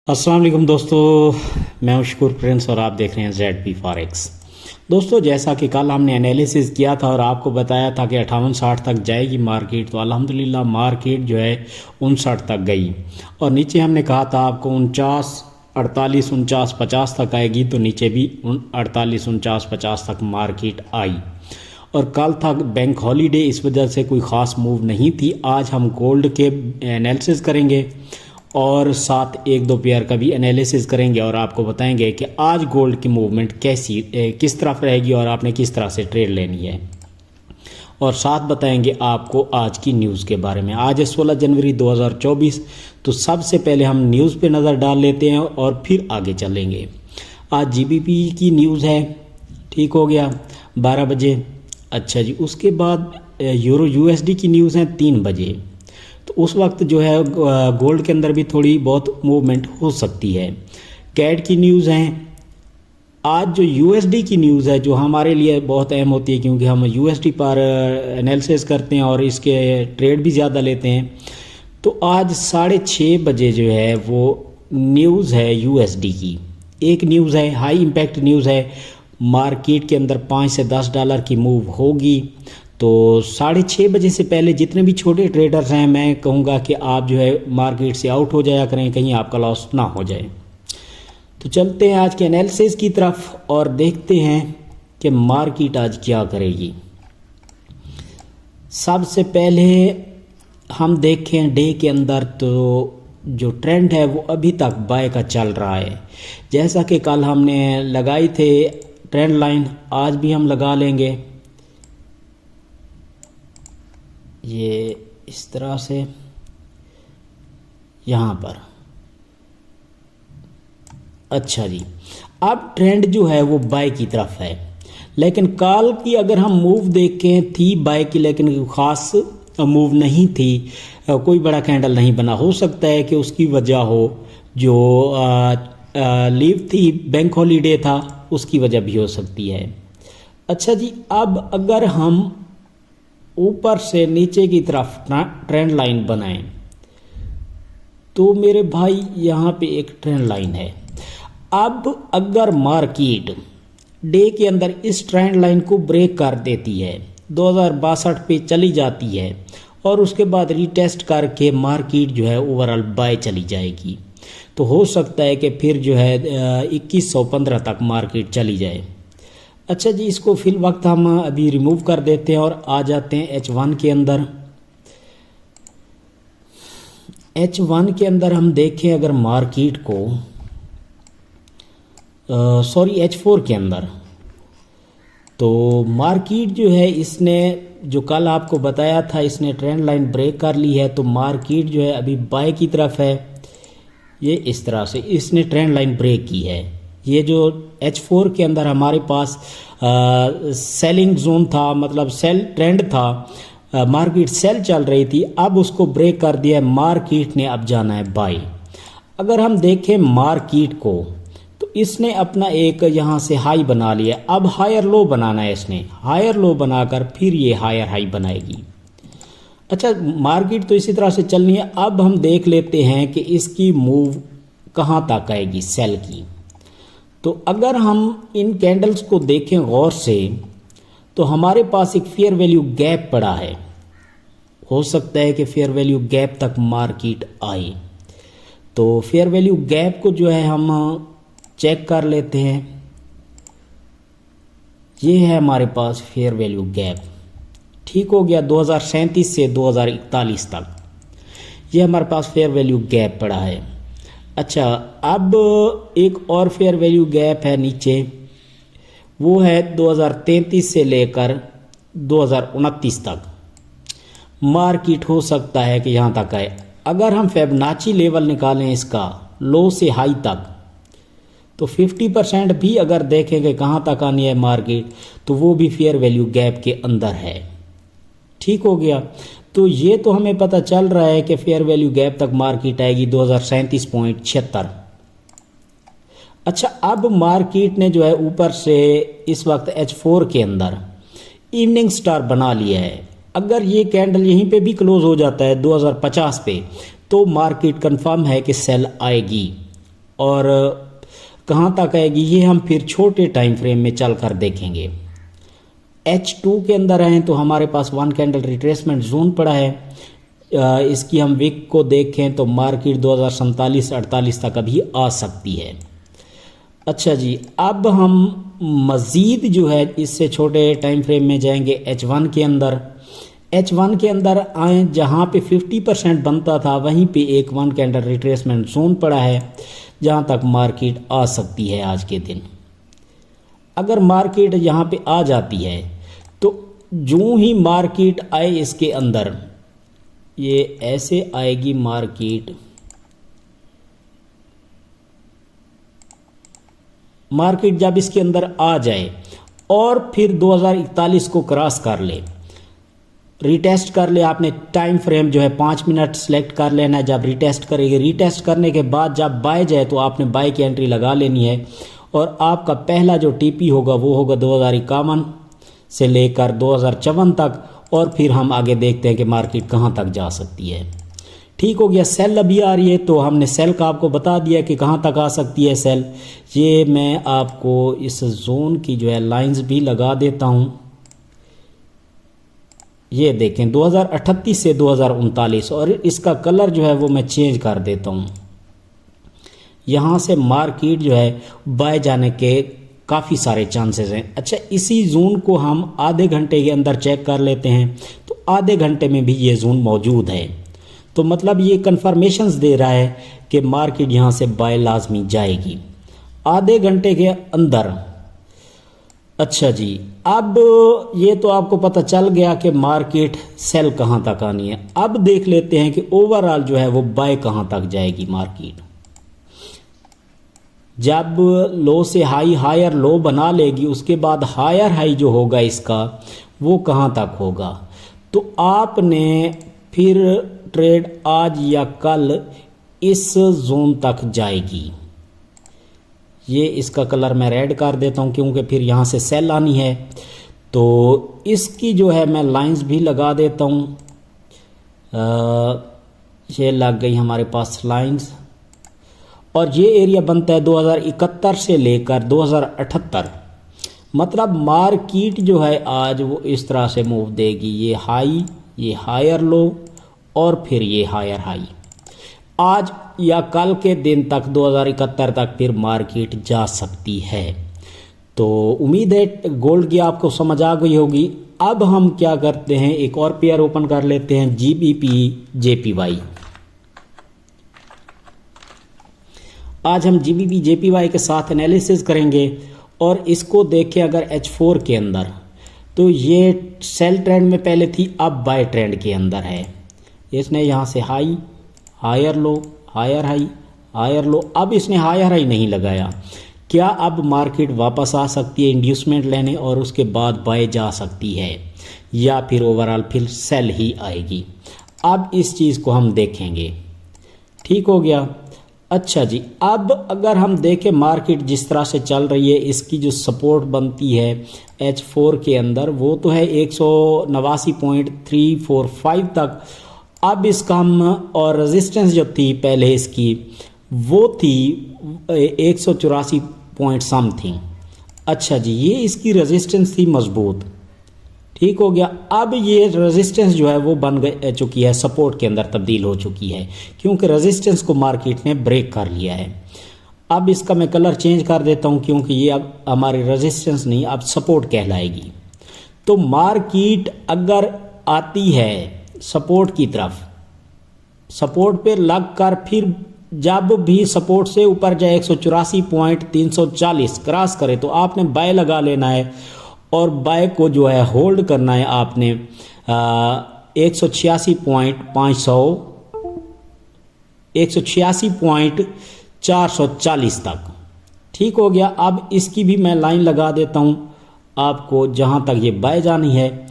अस्सलाम वालेकुम दोस्तों, मैं हूं शकूर प्रिंस और आप देख रहे हैं ZB फॉरेक्स। दोस्तों, जैसा कि कल हमने एनालिसिस किया था और आपको बताया था कि 58-60 तक जाएगी मार्केट, तो अल्हम्दुलिल्लाह मार्केट जो है 59 तक गई और नीचे हमने कहा था आपको 49, 48, 49, 50 तक आएगी, तो नीचे भी 48, 49, 50 तक मार्केट आई। और कल था बैंक हॉलीडे, इस वजह से कोई ख़ास मूव नहीं थी। आज हम गोल्ड के एनालिसिस करेंगे और साथ एक दो पेयर का भी एनालिसिस करेंगे और आपको बताएंगे कि आज गोल्ड की मूवमेंट किस तरफ रहेगी और आपने किस तरह से ट्रेड लेनी है, और साथ बताएंगे आपको आज की न्यूज़ के बारे में। आज है 16 जनवरी 2024। तो सबसे पहले हम न्यूज़ पे नज़र डाल लेते हैं और फिर आगे चलेंगे। आज GBP की न्यूज़ है, ठीक हो गया, 12 बजे। अच्छा जी, उसके बाद यूरो USD की न्यूज़ है 3 बजे। तो उस वक्त जो है गोल्ड के अंदर भी थोड़ी बहुत मूवमेंट हो सकती है। कैड की न्यूज़ हैं। आज जो USD की न्यूज़ है, जो हमारे लिए बहुत अहम होती है क्योंकि हम USD पर एनालिसिस करते हैं और इसके ट्रेड भी ज़्यादा लेते हैं। तो आज 6:30 बजे जो है वो न्यूज़ है USD की। एक न्यूज़ है, हाई इम्पैक्ट न्यूज़ है, मार्केट के अंदर $5 से $10 की मूव होगी। तो 6:30 बजे से पहले जितने भी छोटे ट्रेडर्स हैं, मैं कहूँगा कि आप जो है मार्केट से आउट हो जाया करें, कहीं आपका लॉस ना हो जाए। तो चलते हैं आज के एनालिसिस की तरफ और देखते हैं कि मार्केट आज क्या करेगी। सबसे पहले हम देखें डे के अंदर, तो जो ट्रेंड है वो अभी तक बाय का चल रहा है। जैसा कि कल हमने लगाई थे ट्रेंड लाइन, आज भी हम लगा लेंगे ये इस तरह से यहाँ पर। अच्छा जी, अब ट्रेंड जो है वो बाय की तरफ है, लेकिन कल की अगर हम मूव देखें थी बाय की, लेकिन ख़ास मूव नहीं थी, कोई बड़ा कैंडल नहीं बना। हो सकता है कि उसकी वजह हो जो लीव थी, बैंक हॉलीडे था, उसकी वजह भी हो सकती है। अच्छा जी, अब अगर हम ऊपर से नीचे की तरफ ट्रेंड लाइन बनाएं, तो मेरे भाई यहाँ पे एक ट्रेंड लाइन है। अब अगर मार्केट डे के अंदर इस ट्रेंड लाइन को ब्रेक कर देती है, 2062 पे चली जाती है और उसके बाद रीटेस्ट करके मार्केट जो है ओवरऑल बाय चली जाएगी, तो हो सकता है कि फिर जो है 2115 तक मार्केट चली जाए। अच्छा जी, इसको फिल वक्त हम अभी रिमूव कर देते हैं और आ जाते हैं H1 के अंदर। H1 के अंदर हम देखें अगर मार्केट को, H4 के अंदर, तो मार्केट जो है इसने जो कल आपको बताया था, इसने ट्रेंड लाइन ब्रेक कर ली है, तो मार्केट जो है अभी बाय की तरफ है। ये इस तरह से इसने ट्रेंड लाइन ब्रेक की है। ये जो H4 के अंदर हमारे पास सेलिंग जोन था, मतलब सेल ट्रेंड था, मार्केट सेल चल रही थी, अब उसको ब्रेक कर दिया है मार्केट ने, अब जाना है बाय। अगर हम देखें मार्केट को, तो इसने अपना एक यहाँ से हाई बना लिया, अब हायर लो बनाना है इसने, हायर लो बनाकर फिर ये हायर हाई बनाएगी। अच्छा, मार्केट तो इसी तरह से चलनी है। अब हम देख लेते हैं कि इसकी मूव कहाँ तक आएगी सेल की। तो अगर हम इन कैंडल्स को देखें गौर से, तो हमारे पास एक फेयर वैल्यू गैप पड़ा है। हो सकता है कि फेयर वैल्यू गैप तक मार्केट आए, तो फेयर वैल्यू गैप को जो है हम चेक कर लेते हैं। ये है हमारे पास फेयर वैल्यू गैप, ठीक हो गया, 2037 से 2041 तक ये हमारे पास फेयर वैल्यू गैप पड़ा है। अच्छा, अब एक और फेयर वैल्यू गैप है नीचे, वो है 2033 से लेकर 2029 तक। मार्केट हो सकता है कि यहाँ तक आए। अगर हम फिबोनाची लेवल निकालें इसका लो से हाई तक, तो 50% भी अगर देखेंगे कहाँ तक आनी है मार्केट, तो वो भी फेयर वैल्यू गैप के अंदर है। ठीक हो गया, तो ये तो हमें पता चल रहा है कि फेयर वैल्यू गैप तक मार्केट आएगी 2037.76। अच्छा, अब मार्केट ने जो है ऊपर से इस वक्त H4 के अंदर इवनिंग स्टार बना लिया है। अगर ये कैंडल यहीं पे भी क्लोज हो जाता है 2050 पे, तो मार्केट कंफर्म है कि सेल आएगी। और कहाँ तक आएगी ये हम फिर छोटे टाइम फ्रेम में चल कर देखेंगे। H2 के अंदर हैं तो हमारे पास 1 कैंडल रिट्रेसमेंट जोन पड़ा है। इसकी हम विक को देखें तो मार्केट 2047-48 तक अभी आ सकती है। अच्छा जी, अब हम मज़ीद जो है इससे छोटे टाइम फ्रेम में जाएंगे H1 के अंदर। H1 के अंदर आए जहाँ पे 50% बनता था वहीं पे एक 1 कैंडल रिट्रेसमेंट जोन पड़ा है जहाँ तक मार्केट आ सकती है आज के दिन। अगर मार्केट यहाँ पे आ जाती है तो जो ही मार्केट आए इसके अंदर, ये ऐसे आएगी मार्केट जब इसके अंदर आ जाए और फिर 2041 को क्रॉस कर ले, रीटेस्ट कर ले, आपने टाइम फ्रेम जो है 5 मिनट सेलेक्ट कर लेना है। जब रीटेस्ट करेगी, रीटेस्ट करने के बाद जब बाय जाए तो आपने बाय की एंट्री लगा लेनी है और आपका पहला जो टीपी होगा वो होगा 2051 से लेकर 2054 तक, और फिर हम आगे देखते हैं कि मार्केट कहाँ तक जा सकती है। ठीक हो गया। सेल अभी आ रही है तो हमने सेल का आपको बता दिया कि कहाँ तक आ सकती है सेल। ये मैं आपको इस जोन की जो है लाइंस भी लगा देता हूँ। ये देखें 2038 से 2039, और इसका कलर जो है वो मैं चेंज कर देता हूँ। यहाँ से मार्केट जो है बाय जाने के काफ़ी सारे चांसेस हैं। अच्छा, इसी जोन को हम आधे घंटे के अंदर चेक कर लेते हैं तो आधे घंटे में भी ये जोन मौजूद है। तो मतलब ये कन्फर्मेशंस दे रहा है कि मार्केट यहाँ से बाय लाजमी जाएगी आधे घंटे के अंदर। अच्छा जी, अब ये तो आपको पता चल गया कि मार्केट सेल कहाँ तक आनी है। अब देख लेते हैं कि ओवरऑल जो है वो बाय कहाँ तक जाएगी मार्केट। जब लो से हाई, हायर लो बना लेगी, उसके बाद हायर हाई जो होगा इसका वो कहाँ तक होगा। तो आपने फिर ट्रेड आज या कल इस जोन तक जाएगी। ये इसका कलर मैं रेड कर देता हूँ क्योंकि फिर यहाँ से सेल आनी है। तो इसकी जो है मैं लाइंस भी लगा देता हूँ। ये लग गई हमारे पास लाइंस, और ये एरिया बनता है 2071 से लेकर 2078। मतलब मार्केट जो है आज वो इस तरह से मूव देगी, ये हाई, ये हायर लो और फिर ये हायर हाई। आज या कल के दिन तक 2071 तक फिर मार्केट जा सकती है। तो उम्मीद है गोल्ड की आपको समझ आ गई होगी। अब हम क्या करते हैं, एक और पेयर ओपन कर लेते हैं, GBP JPY। आज हम GBP JPY के साथ एनालिसिस करेंगे और इसको देखें अगर H4 के अंदर, तो ये सेल ट्रेंड में पहले थी, अब बाय ट्रेंड के अंदर है। इसने यहाँ से high, higher low, higher high, higher low, अब इसने हायर हाई नहीं लगाया। क्या अब मार्केट वापस आ सकती है इंड्यूसमेंट लेने और उसके बाद बाय जा सकती है, या फिर ओवरऑल फिर सेल ही आएगी? अब इस चीज़ को हम देखेंगे। ठीक हो गया। अच्छा जी, अब अगर हम देखें मार्केट जिस तरह से चल रही है, इसकी जो सपोर्ट बनती है H4 के अंदर वो तो है 189.345 तक। अब इसका हम और रेजिस्टेंस जो थी पहले इसकी वो थी 184 पॉइंट समथिंग। अच्छा जी, ये इसकी रेजिस्टेंस थी मजबूत। ठीक हो गया। अब ये रेजिस्टेंस जो है वो बन चुकी है, सपोर्ट के अंदर तब्दील हो चुकी है क्योंकि रेजिस्टेंस को मार्केट ने ब्रेक कर लिया है। अब इसका मैं कलर चेंज कर देता हूँ क्योंकि ये अब हमारी रेजिस्टेंस नहीं, अब सपोर्ट कहलाएगी। तो मार्केट अगर आती है सपोर्ट की तरफ, सपोर्ट पे लग कर फिर जब भी सपोर्ट से ऊपर जाए 184.340 क्रॉस करे तो आपने बाय लगा लेना है और बाय को जो है होल्ड करना है आपने 186.440 तक। ठीक हो गया। अब इसकी भी मैं लाइन लगा देता हूँ आपको जहाँ तक ये बाय जानी है।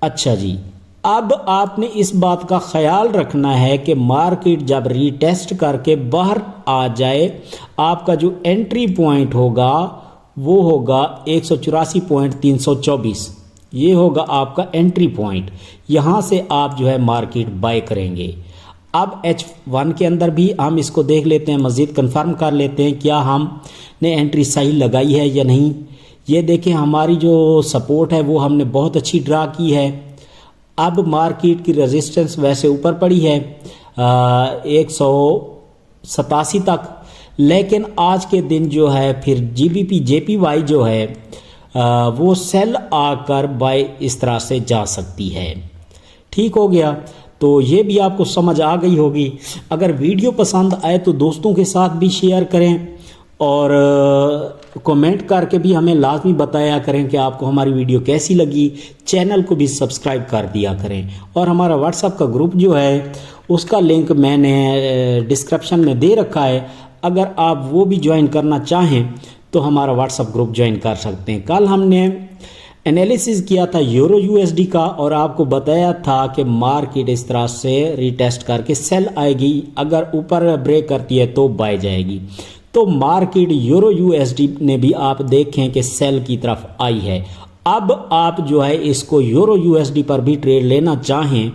अच्छा जी, अब आपने इस बात का ख्याल रखना है कि मार्केट जब रीटेस्ट करके बाहर आ जाए, आपका जो एंट्री पॉइंट होगा वो होगा 184.324। ये होगा आपका एंट्री पॉइंट। यहाँ से आप जो है मार्केट बाय करेंगे। अब H1 के अंदर भी हम इसको देख लेते हैं, मज़ीद कंफर्म कर लेते हैं क्या हमने एंट्री सही लगाई है या नहीं। ये देखें हमारी जो सपोर्ट है वो हमने बहुत अच्छी ड्रा की है। अब मार्केट की रेजिस्टेंस वैसे ऊपर पड़ी है 187 तक, लेकिन आज के दिन जो है फिर GBP JPY जो है वो सेल आकर बाय इस तरह से जा सकती है। ठीक हो गया, तो ये भी आपको समझ आ गई होगी। अगर वीडियो पसंद आए तो दोस्तों के साथ भी शेयर करें और कमेंट करके भी हमें लाजमी बताया करें कि आपको हमारी वीडियो कैसी लगी। चैनल को भी सब्सक्राइब कर दिया करें और हमारा व्हाट्सएप का ग्रुप जो है उसका लिंक मैंने डिस्क्रिप्शन में दे रखा है। अगर आप वो भी ज्वाइन करना चाहें तो हमारा व्हाट्सएप ग्रुप ज्वाइन कर सकते हैं। कल हमने एनालिसिस किया था यूरो USD का और आपको बताया था कि मार्केट इस तरह से रीटेस्ट करके सेल आएगी, अगर ऊपर ब्रेक करती है तो बाय जाएगी। तो मार्केट यूरो USD ने भी आप देखें कि सेल की तरफ आई है। अब आप जो है इसको यूरो USD पर भी ट्रेड लेना चाहें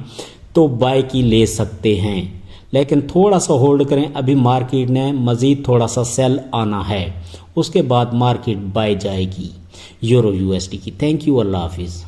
तो बाय की ले सकते हैं, लेकिन थोड़ा सा होल्ड करें। अभी मार्केट ने मज़ीद थोड़ा सा सेल आना है, उसके बाद मार्केट बाय जाएगी यूरो USD की। थैंक यू, अल्लाह हाफिज़।